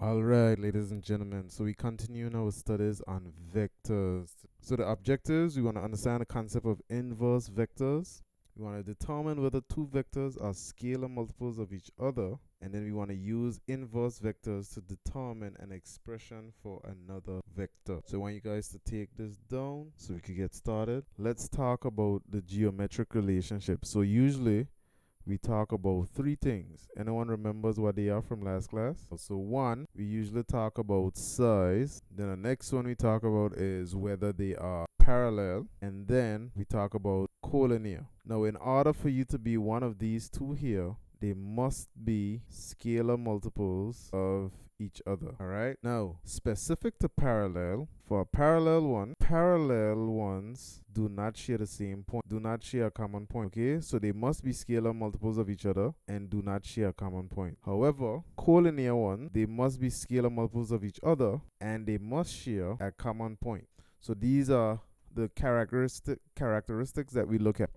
All right, ladies and gentlemen. So we continue our studies on vectors. So the objectives, we want to understand the concept of inverse vectors. We want to determine whether two vectors are scalar multiples of each other. And then we want to use inverse vectors to determine an expression for another vector. So I want you guys to take this down so we can get started. Let's talk about the geometric relationship. So usually we talk about three things. Anyone remembers what they are from last class? So one, we usually talk about size. Then the next one we talk about is whether they are parallel. And then we talk about collinear. Now, in order for you to be one of these two here, they must be scalar multiples of each other. All right. Now, specific to parallel, for a parallel ones do not share the same point, do not share a common point. Okay, so they must be scalar multiples of each other and do not share a common point. However, collinear ones, they must be scalar multiples of each other and they must share a common point. So these are the characteristics that we look at.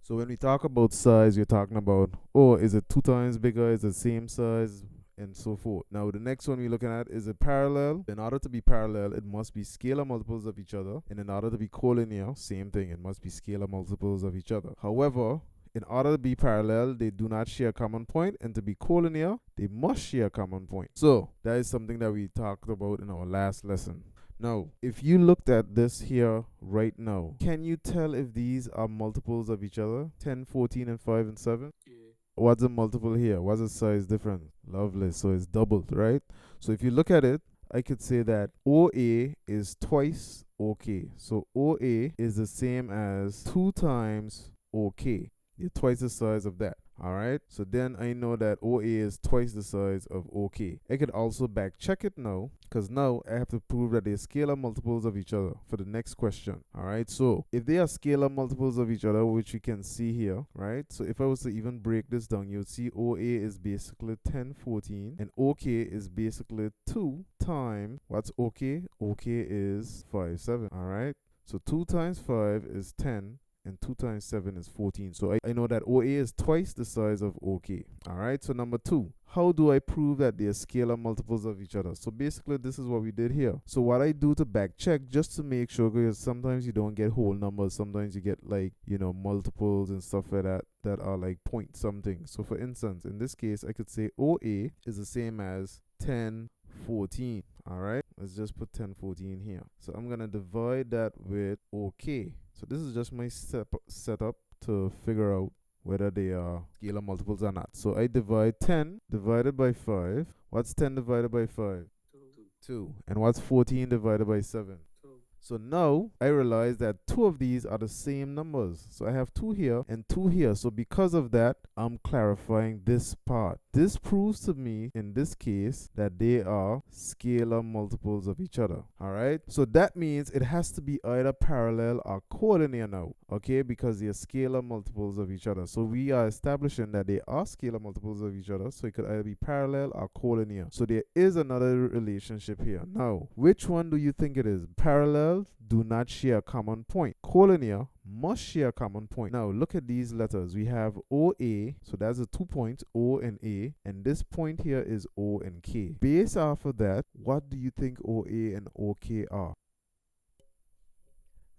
So when we talk about size, we're talking about, oh, is it 2 times bigger? Is it the same size? And so forth. Now, the next one we're looking at is a parallel. In order to be parallel, it must be scalar multiples of each other. And in order to be collinear, same thing, it must be scalar multiples of each other. However, in order to be parallel, they do not share a common point, and to be collinear, they must share a common point. So, that is something that we talked about in our last lesson. Now, if you looked at this here right now, can you tell if these are multiples of each other? 10, 14, and 5, and 7? What's the multiple here? What's the size difference? Lovely. So it's doubled, right? So if you look at it, I could say that OA is twice OK. So OA is the same as 2 times OK. You're twice the size of that. All right. So then I know that OA is twice the size of OK. I could also back check it now, because now I have to prove that they're scalar multiples of each other for the next question. All right. So if they are scalar multiples of each other, which you can see here, right? So if I was to even break this down, you'd see OA is basically 10, 14, and OK is basically 2 times what's OK? OK is 5, 7. All right. So 2 times 5 is 10, and 2 times 7 is 14. So I know that OA is twice the size of OK. All right, so number 2, how do I prove that they're scalar multiples of each other? So basically, this is what we did here. So what I do to back check, just to make sure, because sometimes you don't get whole numbers, sometimes you get like, multiples and stuff like that that are like point something. So for instance, in this case, I could say OA is the same as 10, 14. All right, let's just put 10, 14 here. So I'm going to divide that with OK. So this is just my setup to figure out whether they are scalar multiples or not. So I divide 10 divided by 5. What's 10 divided by 5? 2. And what's 14 divided by 7? So now I realize that 2 of these are the same numbers. So I have 2 here and 2 here. So because of that, I'm clarifying this part. This proves to me, in this case, that they are scalar multiples of each other. All right. So that means it has to be either parallel or collinear now. Okay. Because they are scalar multiples of each other. So we are establishing that they are scalar multiples of each other. So it could either be parallel or collinear. So there is another relationship here. Now, which one do you think it is? Parallel do not share a common point. Collinear must share a common point. Now look at these letters. We have OA, so that's the 2 points, O and A, and this point here is O and K. Based off of that, what do you think OA and OK are?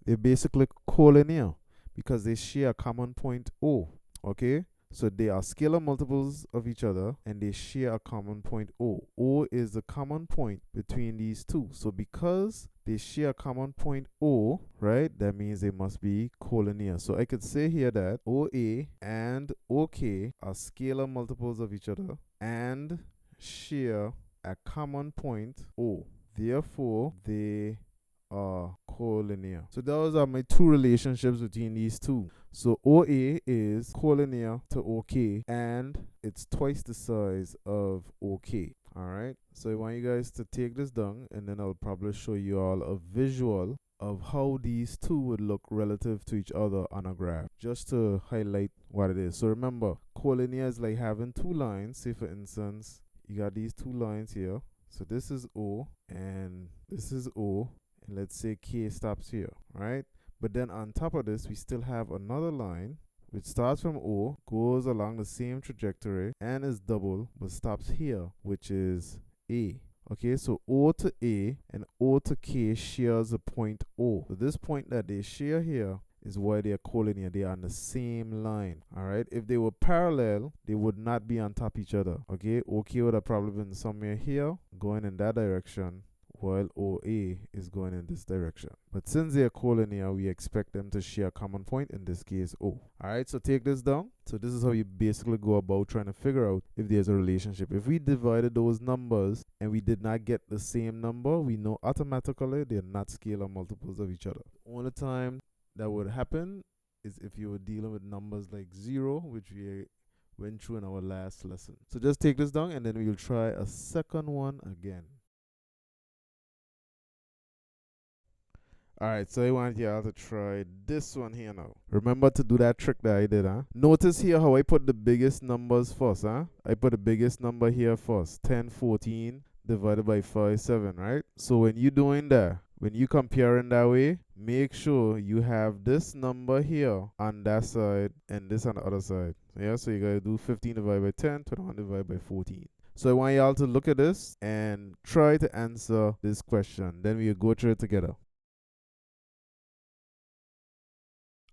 They're basically collinear because they share a common point O. Okay? So they are scalar multiples of each other and they share a common point O. O is the common point between these two. So because they share a common point O, right, that means they must be collinear. So I could say here that OA and OK are scalar multiples of each other and share a common point O. Therefore, they are collinear. So those are my two relationships between these two. So OA is collinear to OK and it's twice the size of OK. Alright, so I want you guys to take this down and then I'll probably show you all a visual of how these two would look relative to each other on a graph, just to highlight what it is. So remember, collinear is like having 2 lines. Say for instance, you got these 2 lines here. So this is O and this is O. And let's say K stops here, right? But then on top of this, we still have another line which starts from O, goes along the same trajectory, and is double, but stops here, which is A. Okay, so O to A and O to K shares a point O. So this point that they share here is why they are collinear. They are on the same line. All right. If they were parallel, they would not be on top each other. Okay. OK would have probably been somewhere here, going in that direction, while OA is going in this direction. But since they are collinear, we expect them to share a common point, in this case O. Alright, so take this down. So this is how you basically go about trying to figure out if there's a relationship. If we divided those numbers and we did not get the same number, we know automatically they're not scalar multiples of each other. The only time that would happen is if you were dealing with numbers like 0, which we went through in our last lesson. So just take this down and then we'll try a second one again. Alright, so I want y'all to try this one here now. Remember to do that trick that I did, huh? Notice here how I put the biggest numbers first, huh? I put the biggest number here first. 10, 14 divided by 5, 7, right? So when you doing that, when you comparing that way, make sure you have this number here on that side and this on the other side. Yeah, so you gotta do 15 divided by 10, 21 divided by 14. So I want y'all to look at this and try to answer this question. Then we'll go through it together.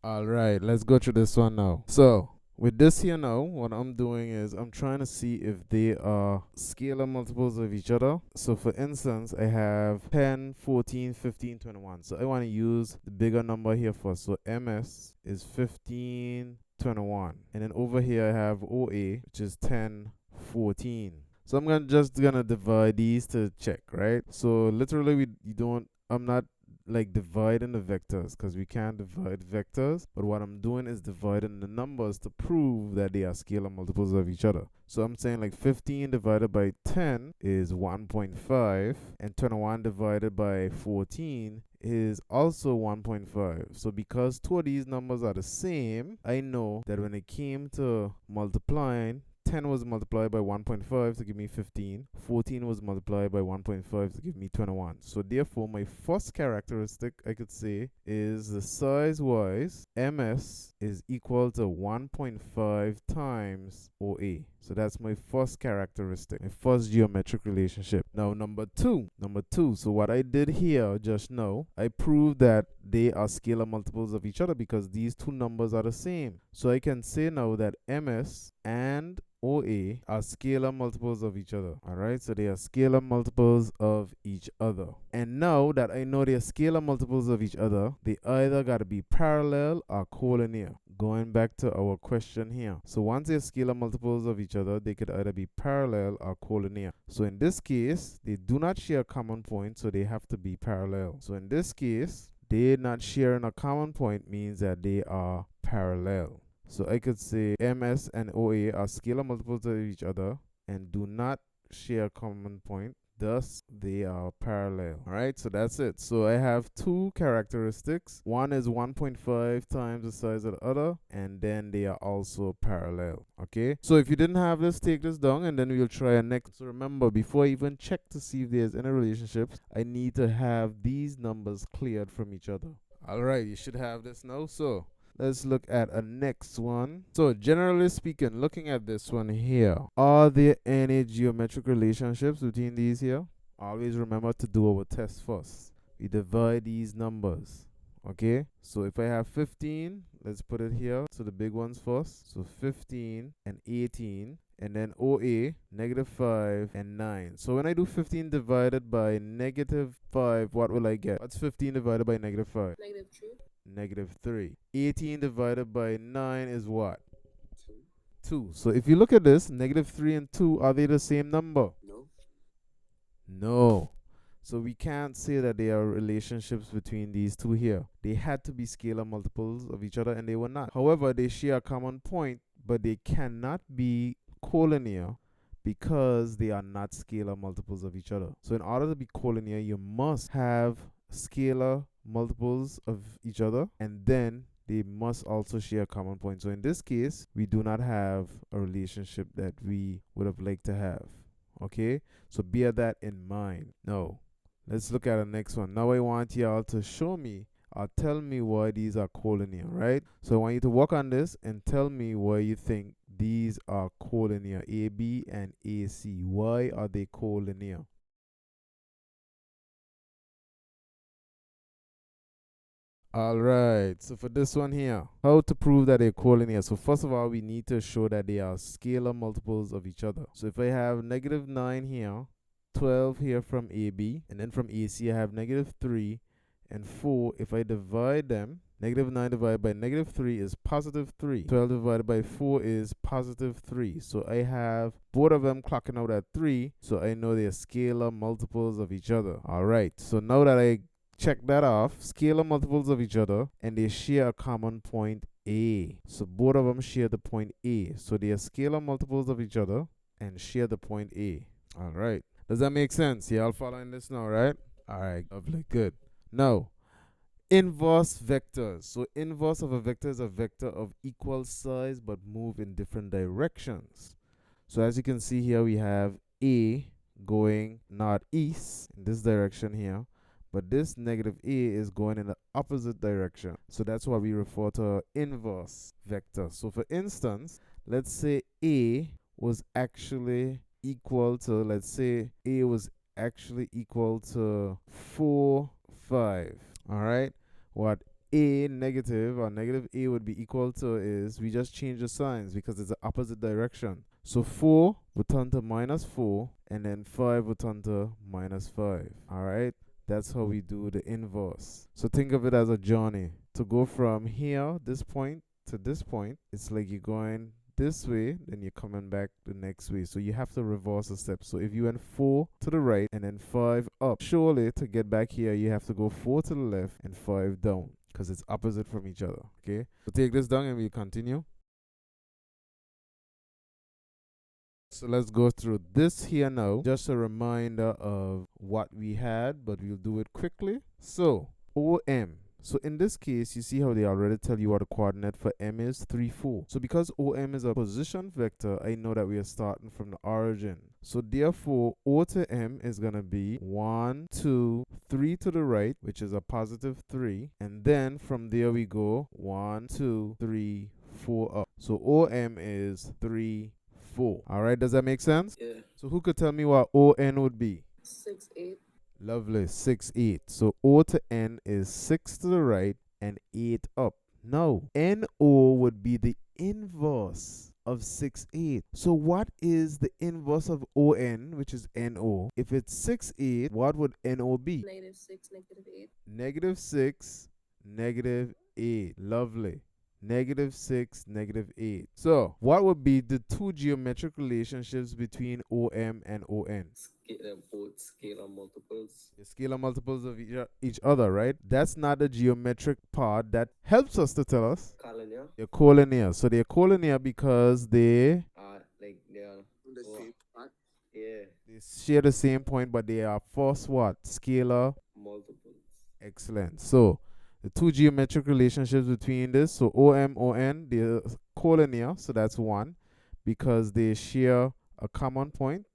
Alright, let's go through this one now. So, with this here now, what I'm doing is I'm trying to see if they are scalar multiples of each other. So for instance, I have 10, 14, 15, 21. So I want to use the bigger number here first. So MS is 15, 21. And then over here I have OA, which is 10, 14. So I'm just gonna divide these to check, right? So literally I'm not like dividing the vectors because we can't divide vectors, but what I'm doing is dividing the numbers to prove that they are scalar multiples of each other. So I'm saying like 15 divided by 10 is 1.5 and 21 divided by 14 is also 1.5. So because two of these numbers are the same, I know that when it came to multiplying, 10 was multiplied by 1.5 to give me 15. 14 was multiplied by 1.5 to give me 21. So therefore, my first characteristic I could say is the size-wise, MS is equal to 1.5 times OA. So that's my first characteristic, my first geometric relationship. Now number two. So what I did here just now, I proved that they are scalar multiples of each other because these two numbers are the same. So I can say now that MS and OA are scalar multiples of each other. Alright, so they are scalar multiples of each other. And now that I know they are scalar multiples of each other, they either got to be parallel or collinear. Going back to our question here. So once they're scalar multiples of each other, they could either be parallel or collinear. So in this case, they do not share a common point, so they have to be parallel. So in this case, they not sharing a common point means that they are parallel. So I could say MS and OA are scalar multiples of each other and do not share a common point. Thus, they are parallel. Alright, so that's it. So I have two characteristics. One is 1.5 times the size of the other, and then they are also parallel. Okay, so if you didn't have this, take this down, and then we'll try a next. So remember, before I even check to see if there's any relationships, I need to have these numbers cleared from each other. Alright, you should have this now. So let's look at a next one. So generally speaking, looking at this one here, are there any geometric relationships between these here? Always remember to do our test first. We divide these numbers. Okay, so if I have 15, let's put it here. So the big ones first. So 15 and 18. And then OA, negative 5 and 9. So when I do 15 divided by negative 5, what will I get? What's 15 divided by negative 5? Negative 3. Negative 3. 18 divided by 9 is what? 2. So if you look at this, negative 3 and 2, are they the same number? No. No. So we can't say that there are relationships between these two here. They had to be scalar multiples of each other and they were not. However, they share a common point, but they cannot be collinear because they are not scalar multiples of each other. So in order to be collinear, you must have scalar multiples of each other, and then they must also share a common point. So in this case, we do not have a relationship that we would have liked to have. Okay, so bear that in mind. Now, let's look at the next one. Now I want y'all to show me or tell me why these are collinear, right? So I want you to work on this and tell me why you think these are collinear, AB and AC. Why are they collinear? Alright, so for this one here, how to prove that they're collinear. So first of all, we need to show that they are scalar multiples of each other. So if I have negative 9 here, 12 here from AB, and then from AC I have negative 3 and 4. If I divide them, negative 9 divided by negative 3 is positive 3. 12 divided by 4 is positive 3. So I have both of them clocking out at 3, so I know they're scalar multiples of each other. Alright, so now that I check that off, scalar multiples of each other, and they share a common point A. So both of them share the point A. So they are scalar multiples of each other and share the point A. Alright. Does that make sense? Y'all following this now, right? Alright, lovely, good. Now, inverse vectors. So inverse of a vector is a vector of equal size but move in different directions. So as you can see here, we have A going northeast in this direction here, but this negative A is going in the opposite direction. So that's why we refer to an inverse vector. So for instance, let's say A was actually equal to, let's say A was actually equal to 4, 5. All right. What A negative or negative A would be equal to is, we just change the signs because it's the opposite direction. So 4 would turn to minus 4, and then 5 would turn to minus 5. All right. That's how we do the inverse. So think of it as a journey. To go from here, this point, to this point, it's like you're going this way, then you're coming back the next way. So you have to reverse a step. So if you went 4 to the right and then 5 up, surely to get back here, you have to go 4 to the left and 5 down, because it's opposite from each other. Okay? So take this down and we continue. So let's go through this here now. Just a reminder of what we had, but we'll do it quickly. So OM. So in this case, you see how they already tell you what the coordinate for M is, 3, 4. So because OM is a position vector, I know that we are starting from the origin. So therefore, O to M is going to be 1, 2, 3 to the right, which is a positive 3. And then from there we go 1, 2, 3, 4 up. So OM is 3, 4. All right, does that make sense? Yeah. So who could tell me what ON would be? 6, 8. Lovely, 6, 8. So O to N is 6 to the right and 8 up. Now, NO would be the inverse of 6, 8. So what is the inverse of ON, which is NO? If it's 6, 8, what would NO be? Negative 6, negative 8. Negative 6, negative 8. Lovely. Negative 6, negative 8. So, what would be the two geometric relationships between OM and ON? Both scalar multiples. The scalar multiples of each other, right? That's not the geometric part that helps us to tell us. Collinear. They're collinear. So they're collinear because they They are on the same part. Yeah. they share the same point, but they are first what? Scalar Multiples. Excellent. So the two geometric relationships between this, so OM, ON, they're collinear, so that's 1, because they share a common point,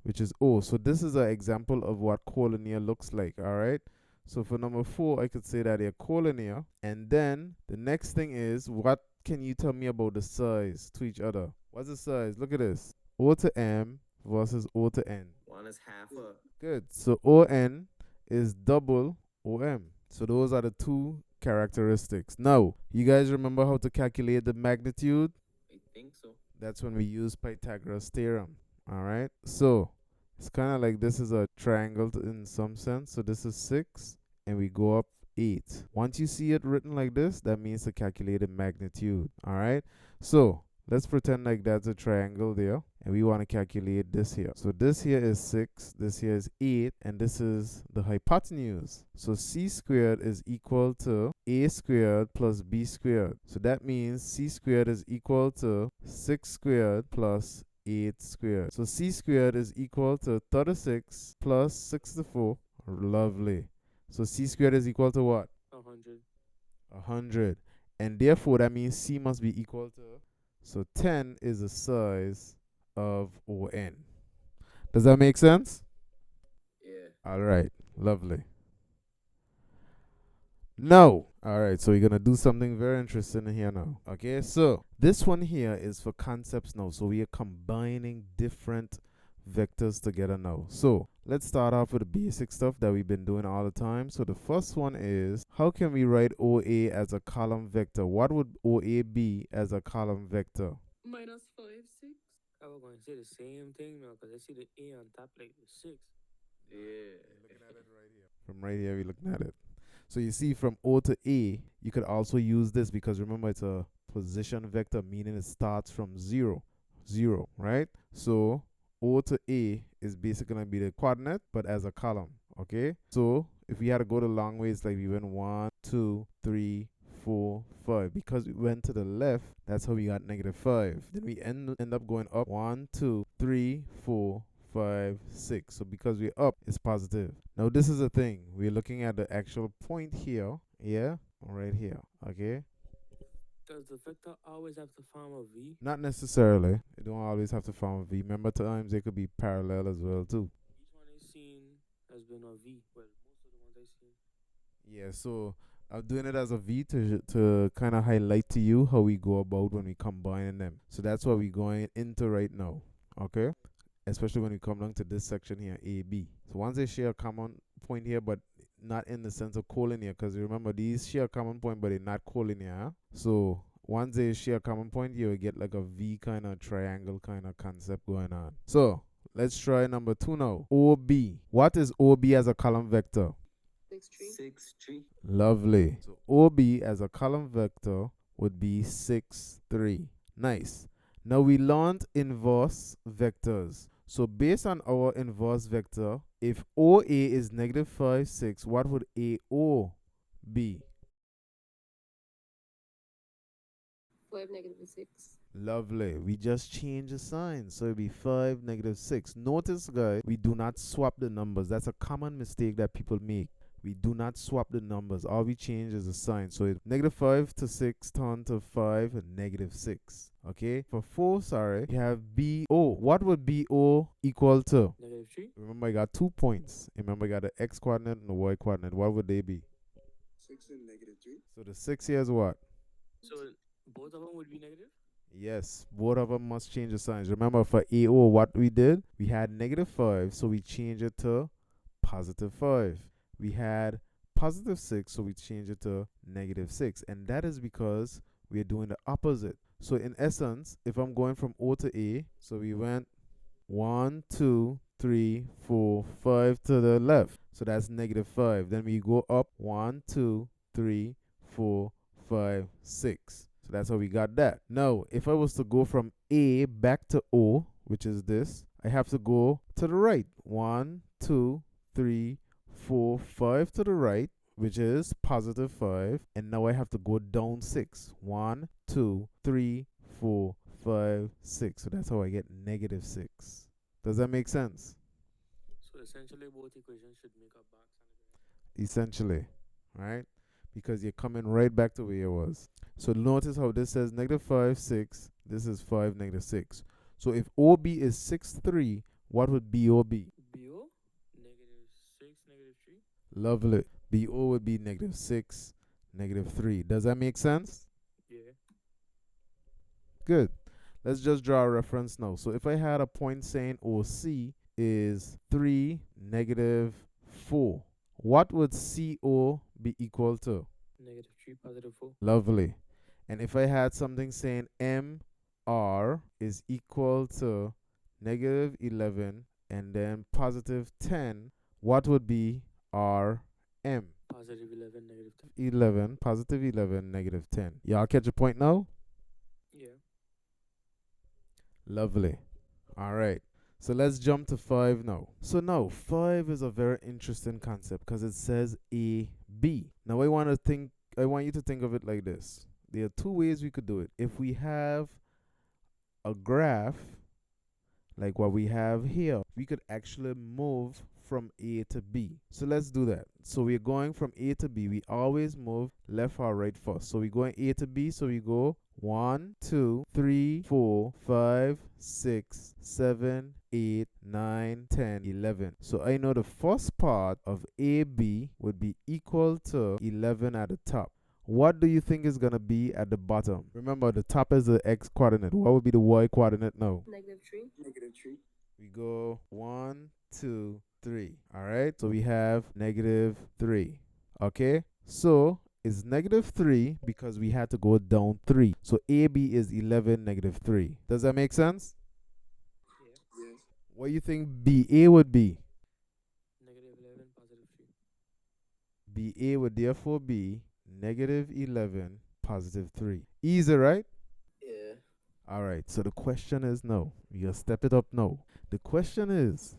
which is O. So this is an example of what collinear looks like, all right? So for number 4, I could say that they're collinear. And then the next thing is, what can you tell me about the size to each other? What's the size? Look at this. O to M versus O to N. One is half a. Good. So ON is double OM. So those are the two characteristics. Now, you guys remember how to calculate the magnitude? I think so. That's when we use Pythagoras theorem. All right. So it's kind of like this is a triangle in some sense. So this is 6 and we go up 8. Once you see it written like this, that means to calculate the magnitude. All right. So let's pretend like that's a triangle there, and we want to calculate this here. So this here is 6, this here is 8, and this is the hypotenuse. So C squared is equal to A squared plus B squared. So that means C squared is equal to 6 squared plus 8 squared. So C squared is equal to 36 plus 64. Lovely. So C squared is equal to what? 100. 100. And therefore, that means C must be equal to... So 10 is the size of ON. Does that make sense? Yeah. All right. Lovely. Now, all right, so we're going to do something very interesting here now. Okay, so this one here is for concepts now. So we are combining different vectors together now. So let's start off with the basic stuff that we've been doing all the time. So the first one is, how can we write OA as a column vector? What would OA be as a column vector? Minus 5, 6. I was going to say the same thing now because I see the A on top like the 6. Yeah. Looking at it right here. From right here, we're looking at it. So you see from O to A, you could also use this because remember it's a position vector, meaning it starts from 0, 0, right? So O to A is basically going to be the coordinate, but as a column, okay? So if we had to go the long ways, like we went 1, 2, 3, 4, 5. Because we went to the left, that's how we got -5. Then we end up going up 1, 2, 3, 4, 5, 6. So because we're up, it's positive. Now this is the thing. We're looking at the actual point here. Yeah, right here. Okay. Does the vector always have to form a V? Not necessarily. It don't always have to form a V. Remember, times they could be parallel as well too. Each one I've seen has been a V. Well, most of the ones I've seen. Yeah. So I'm doing it as a V to kind of highlight to you how we go about when we combining them. So that's what we're going into right now. Okay. Especially when we come down to this section here, A, B. So once they share a common point here, but not in the sense of collinear, because remember, these share a common point, but they're not collinear. Huh? So once they share a common point, you will get like a V kind of triangle kind of concept going on. So let's try number 2 now. OB. What is OB as a column vector? 6, 3. 6, 3. Lovely. So OB as a column vector would be 6, 3. Nice. Now we learned inverse vectors. So based on our inverse vector, if OA is -5, 6, what would AO be? 5, -6. Lovely. We just change the sign. So it'll be 5, -6. Notice, guys, we do not swap the numbers. That's a common mistake that people make. We do not swap the numbers. All we change is the sign. So it's -5 to 6 turn to 5 and -6. Okay. For 4, sorry, you have BO. What would BO equal to? -3. Remember, I got 2 points. Remember, I got the X coordinate and the Y coordinate. What would they be? 6 and -3. So the 6 here is what? So both of them would be negative? Yes, both of them must change the signs. Remember, for AO, what we did? We had -5, so we changed it to +5. We had +6, so we changed it to -6. And that is because we are doing the opposite. So in essence, if I'm going from O to A, so we went 1, 2, 3, 4, 5 to the left. So that's -5. Then we go up 1, 2, 3, 4, 5, 6. So that's how we got that. Now, if I was to go from A back to O, which is this, I have to go to the right. 1, 2, 3, 4, 5 to the right, which is +5. And now I have to go down 6. 1, 2, 3, 4, 5, 6. So that's how I get -6. Does that make sense? So essentially both equations should make a box on the ground. Essentially, right? Because you're coming right back to where it was. So notice how this says -5, 6. This is 5, -6. So if OB is 6, 3, what would BO be? BO? -6, -3. Lovely. BO would be -6, -3. Does that make sense? Yeah. Good. Let's just draw a reference now. So if I had a point saying OC is 3, -4, what would CO be equal to? -3, +4. Lovely. And if I had something saying MR is equal to -11 and then +10, what would be RM? +11, -10. 11, +11, -10. Y'all catch a point now? Yeah. Lovely. All right. So let's jump to 5 now. So now 5 is a very interesting concept because it says AB. Now I want you to think of it like this. There are 2 ways we could do it. If we have a graph like what we have here, we could actually move from A to B. So let's do that. So we're going from A to B. We always move left or right first. So we're going A to B. So we go 1, 2, 3, 4, 5, 6, 7, 8, 9, 10, 11. So I know the first part of AB would be equal to 11 at the top. What do you think is going to be at the bottom? Remember, the top is the X coordinate. What would be the Y coordinate now? -3. -3. We go 1, 2, 3. All right, so we have negative 3. Okay, so it's negative 3 because we had to go down 3. So AB is 11, negative 3. Does that make sense? Yeah. Yes. What do you think BA would be? Negative 11, positive 3. BA would therefore be negative 11, positive 3. Easy, right? Yeah. All right, so the question is no. You'll step it up now. The question is,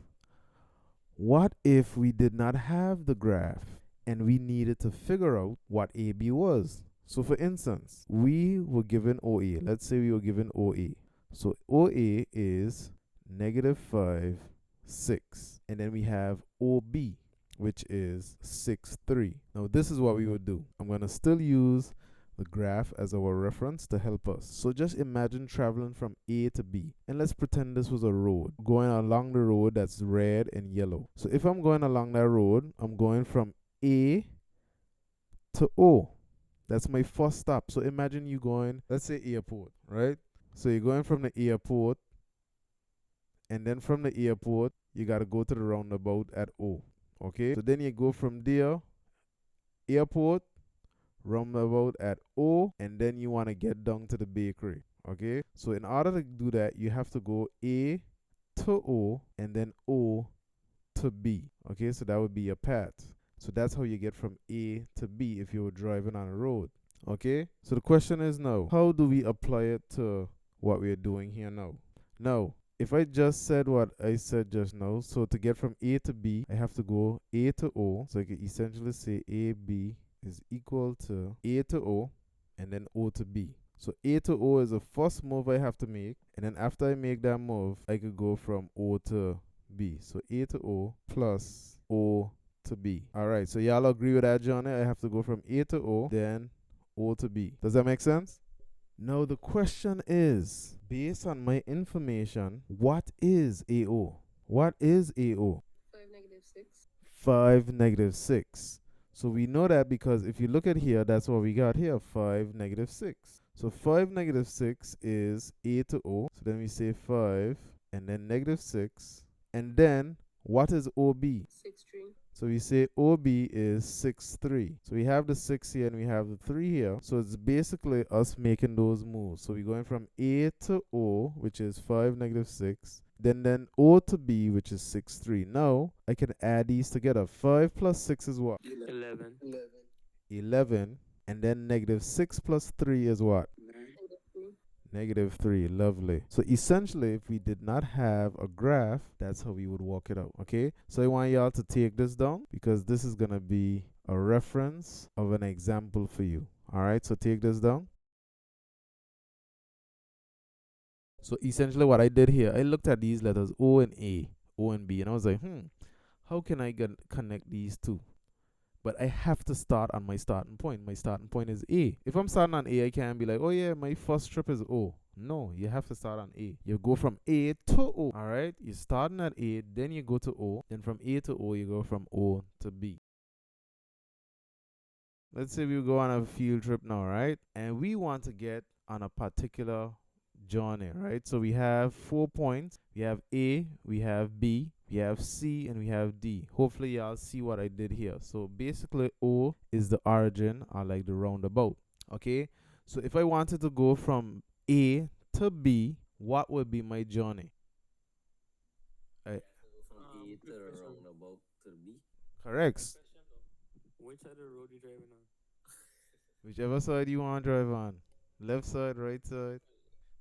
what if we did not have the graph and we needed to figure out what AB was? So for instance, we were given OA. Let's say we were given OA. So OA is negative 5, 6. And then we have OB, which is 6, 3. Now this is what we would do. I'm going to still use the graph as our reference to help us. So just imagine traveling from A to B. And let's pretend this was a road. Going along the road that's red and yellow. So if I'm going along that road, I'm going from A to O. That's my first stop. So imagine you going, let's say airport, right? So you're going from the airport, and then from the airport, you got to go to the roundabout at O. Okay? So then you go from there, airport, roundabout at O, and then you want to get down to the bakery. Okay, so in order to do that, you have to go A to O and then O to B. Okay, so that would be your path. So that's how you get from A to B if you were driving on a road. Okay, so the question is now, how do we apply it to what we're doing here now? Now, if I just said what I said just now, so to get from A to B, I have to go A to O. So I can essentially say AB is equal to A to O and then O to B. So A to O is the first move I have to make, and then after I make that move, I could go from O to B. So A to O plus O to B. Alright, so y'all agree with that, Johnny? I have to go from A to O, then O to B. Does that make sense? Now the question is, based on my information, what is AO? What is AO? 5, negative 6. 5, negative 6. So we know that because if you look at here, that's what we got here, 5, negative 6. So 5, negative 6 is A to O. So then we say 5 and then negative 6. And then what is OB? 6, 3. So we say OB is 6, 3. So we have the 6 here and we have the 3 here. So it's basically us making those moves. So we're going from A to O, which is 5, negative 6. Then O to B, which is 6, 3. Now, I can add these together. 5 plus 6 is what? 11. 11. And then negative 6 plus 3 is what? 9. Negative 3. Negative 3. Lovely. So essentially, if we did not have a graph, that's how we would work it out. Okay? So I want y'all to take this down because this is going to be a reference of an example for you. Alright? So take this down. So essentially what I did here, I looked at these letters O and A, O and B, and I was like, how can I connect these two? But I have to start on my starting point. My starting point is A. If I'm starting on A, I can't be like, oh yeah, my first trip is O. No, you have to start on A. You go from A to O. Alright? You're starting at A, then you go to O. Then from A to O, you go from O to B. Let's say we go on a field trip now, right? And we want to get on a particular journey, right? So we have 4 points. We have A, we have B, we have C, and we have D. Hopefully y'all see what I did here. So basically O is the origin, or like the roundabout. Okay, so if I wanted to go from A to B, what would be my journey? From A to the roundabout to the B. Correct. Which side of the road you driving on? Whichever side you want to drive on. Left side, right side.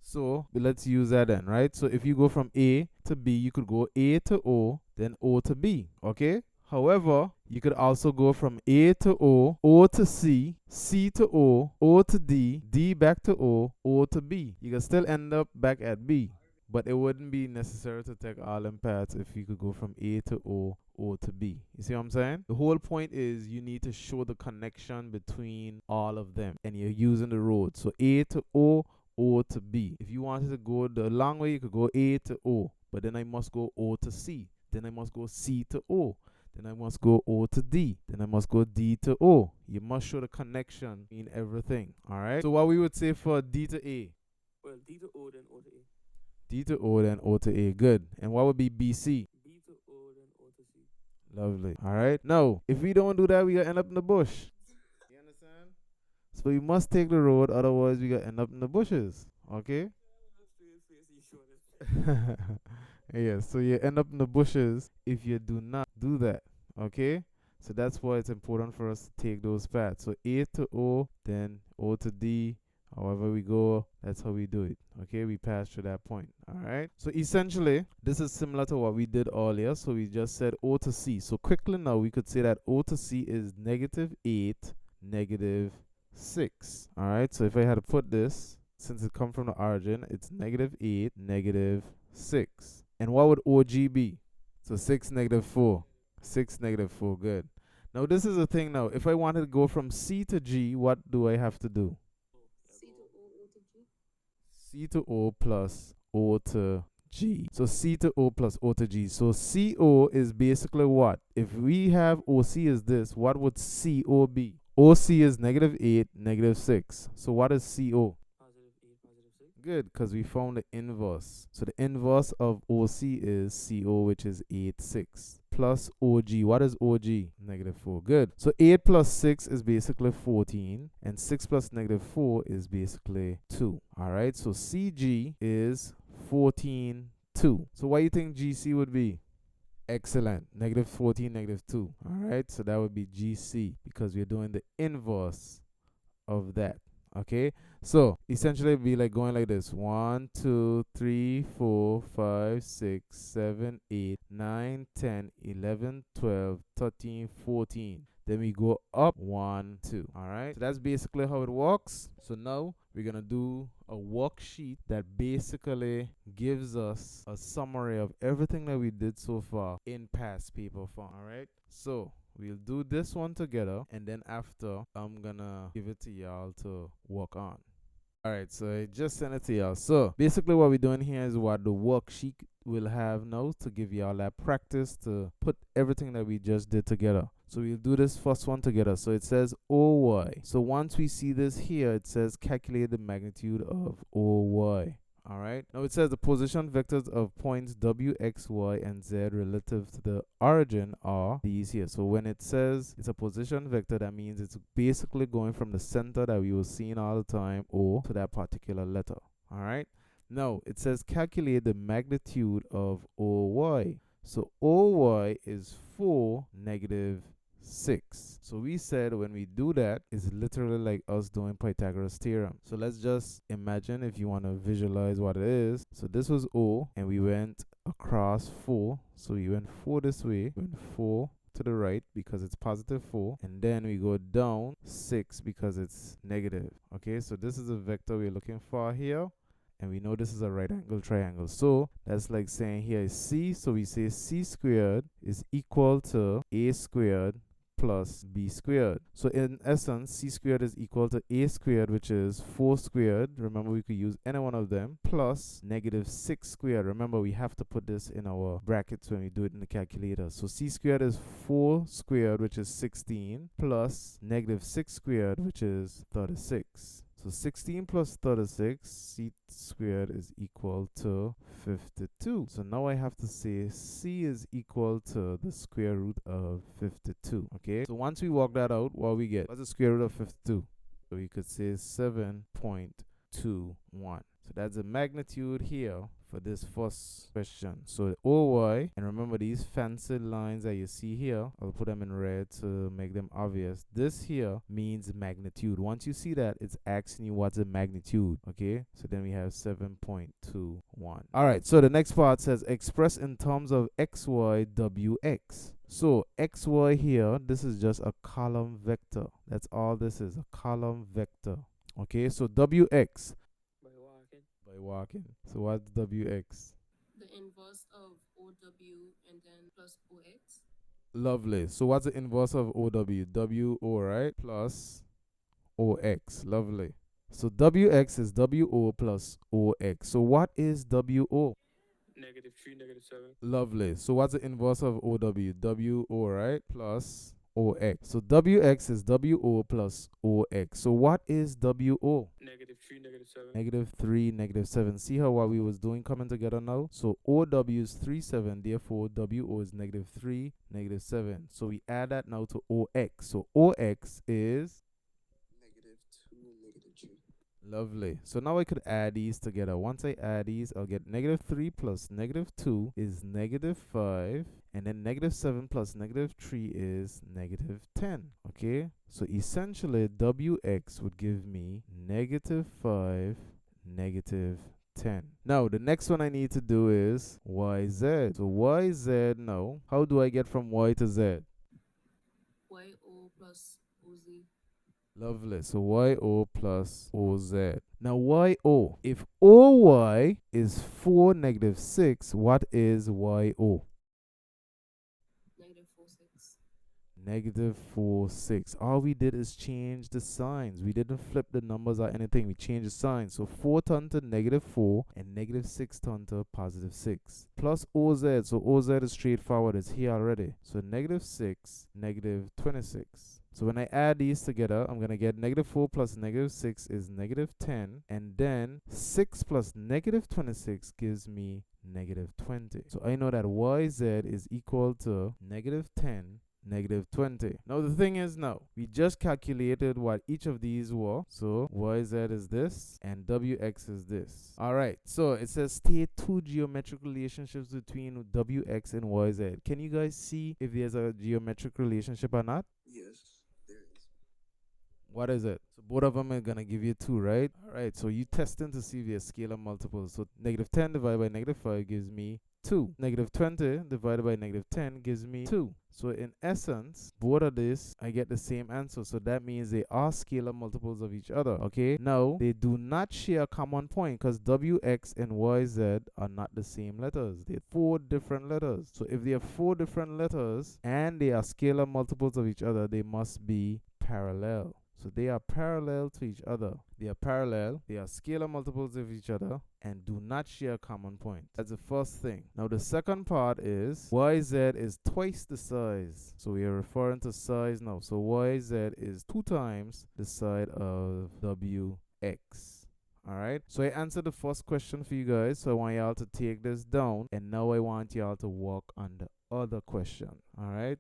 So let's use that then, right? So if you go from A to B, you could go A to O, then O to B, okay? However, you could also go from A to O, O to C, C to O, O to D, D back to O, O to B. You can still end up back at B, but it wouldn't be necessary to take all them paths if you could go from A to O, O to B. You see what I'm saying? The whole point is you need to show the connection between all of them, and you're using the road. So A to O, O to B. If you wanted to go the long way, you could go A to O, but then I must go O to C. Then I must go C to O. Then I must go O to D. Then I must go D to O. You must show the connection in everything. All right. So what we would say for D to A? Well, D to O, then O to A. D to O, then O to A. Good. And what would be BC? B to O, then O to C. Lovely. All right. Now, if we don't do that, we gonna end up in the bush. You understand? So we must take the road, otherwise we gonna end up in the bushes. Okay? Yeah, so you end up in the bushes if you do not do that. Okay? So that's why it's important for us to take those paths. So A to O, then O to D. However we go, that's how we do it. Okay, we pass through that point. All right. So essentially, this is similar to what we did earlier. So we just said O to C. So quickly now, we could say that O to C is -8, -6. All right. So if I had to put this, since it come from the origin, it's -8, -6. And what would OG be? So 6, -4. 6, -4. Good. Now this is the thing now. If I wanted to go from C to G, what do I have to do? C to O, O to G. C to O plus O to G. So C to O plus O to G. So CO is basically what? If we have OC is this, what would CO be? OC is -8, -6. So what is CO? +8, +6. Good, because we found the inverse. So the inverse of OC is CO, which is 8, 6. Plus OG. What is OG? -4. Good. So 8 plus 6 is basically 14. And 6 plus -4 is basically 2. All right. So CG is 14, 2. So what do you think GC would be? Excellent. -14, -2. All right. So that would be GC because we're doing the inverse of that. Okay, so essentially it'd be like going like this: 1, 2, 3, 4, 5, 6, 7, 8, 9, 10, 11, 12, 13, 14. Then we go up 1, 2. All right, so that's basically how it works. So now we're gonna do a worksheet that basically gives us a summary of everything that we did so far in past paper form. All right, so we'll do this one together, and then after, I'm gonna give it to y'all to work on. Alright, so I just sent it to y'all. So basically what we're doing here is what the worksheet will have now to give y'all that practice to put everything that we just did together. So we'll do this first one together. So it says OY. So once we see this here, it says calculate the magnitude of OY. All right. Now it says the position vectors of points W, X, Y, and Z relative to the origin are these here. So when it says it's a position vector, that means it's basically going from the center that we were seeing all the time, O, to that particular letter. All right. Now it says calculate the magnitude of OY. So OY is 4, -6. So we said when we do that, it's literally like us doing Pythagoras theorem. So let's just imagine if you want to visualize what it is. So this was O, and we went across 4. So we went 4 this way, went 4 to the right because it's +4, and then we go down 6 because it's negative. Okay, so this is a vector we're looking for here. And we know this is a right angle triangle. So that's like saying here is C. So we say C squared is equal to A squared plus B squared. So in essence, C squared is equal to A squared, which is 4 squared. Remember, we could use any one of them, plus -6 squared. Remember, we have to put this in our brackets when we do it in the calculator. So C squared is 4 squared, which is 16, plus -6 squared, which is 36. So 16 plus 36, C squared is equal to 52. So now I have to say C is equal to the square root of 52. Okay, so once we work that out, what we get? What's the square root of 52? So we could say 7.21. So that's the magnitude here for this first question. So OY, and remember these fancy lines that you see here, I'll put them in red to make them obvious. This here means magnitude. Once you see that, it's asking you what's the magnitude. Okay, so then we have 7.21. All right, so the next part says express in terms of XY WX. So XY here, this is just a column vector. That's all this is, a column vector. Okay, so WX. By walking. So what's WX? The inverse of OW and then plus OX. Lovely. So what's the inverse of OW? WO, right? Plus OX. Lovely. So WX is WO plus OX. So what is WO? -3, -7. Lovely. So what's the inverse of OW? WO, right? Plus OX. So WX is WO plus OX. So what is WO? -3, -7. -3, -7. See how what we was doing coming together now? So OW is 37, therefore WO is -3, -7. So we add that now to OX. So OX is -2, -3. lovely. So now I could add these together. Once I add these, I'll get -3 plus -2 is -5. And then -7 plus -3 is -10. Okay? So essentially, WX would give me -5, -10. Now, the next one I need to do is YZ. So YZ now, how do I get from Y to Z? YO plus OZ. Lovely. So YO plus OZ. Now YO. If OY is 4, -6, what is YO? -46. -4, 6. All we did is change the signs. We didn't flip the numbers or anything. We changed the signs. So 4 turned to -4 and -6 turned to +6. Plus OZ. So OZ is straightforward. It's here already. So -6, -26. So when I add these together, I'm going to get -4 plus -6 is -10. And then 6 plus -26 gives me -20. So I know that YZ is equal to -10, -20. Now the thing is now, we just calculated what each of these were. So YZ is this and WX is this. Alright, so it says state two geometric relationships between WX and YZ. Can you guys see if there's a geometric relationship or not? Yes, there is. What is it? So both of them are gonna give you 2, right? Alright, so you testing to see if they're scalar multiples. So -10 divided by -5 gives me 2. -20 divided by -10 gives me 2. So in essence, both of this, I get the same answer. So that means they are scalar multiples of each other, okay? Now, they do not share a common point because WX and YZ are not the same letters. They're 4 different letters. So if they are 4 different letters and they are scalar multiples of each other, they must be parallel. So they are parallel to each other. They are parallel, they are scalar multiples of each other, and do not share a common point. That's the first thing. Now the second part is YZ is twice the size. So we are referring to size now. So YZ is 2 times the side of WX. Alright, so I answered the first question for you guys. So I want y'all to take this down, and now I want y'all to work on the other question. Alright,